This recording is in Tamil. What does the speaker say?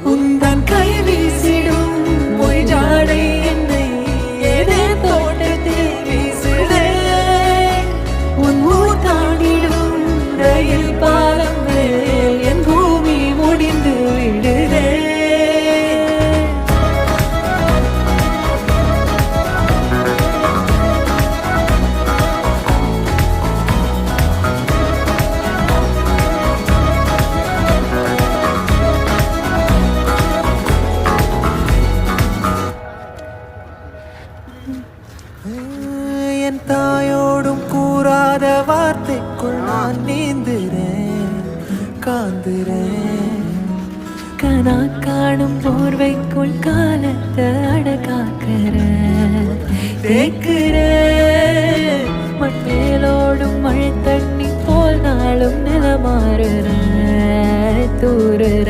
உந்தன் கை வீசிடும் பொய் ஜாடை என்னை ஏதே தோட்டத்தில் வீசுதே உன் ஊர் தாண்டிடும் ரயில் பாலம் மேல் என் பூமி முடிந்து விடுதே என் தாயோடும் கூறாத வார்த்தைக்குள் நான் நீந்துறேன் காந்துறேன் கனா காணும் போர்வைக்குள் காலத்தை அடக்காக்கிற தேக்குற மண்ணேலோடும் மழை தண்ணி போல் நாளும் நிலமாறுற தூறுற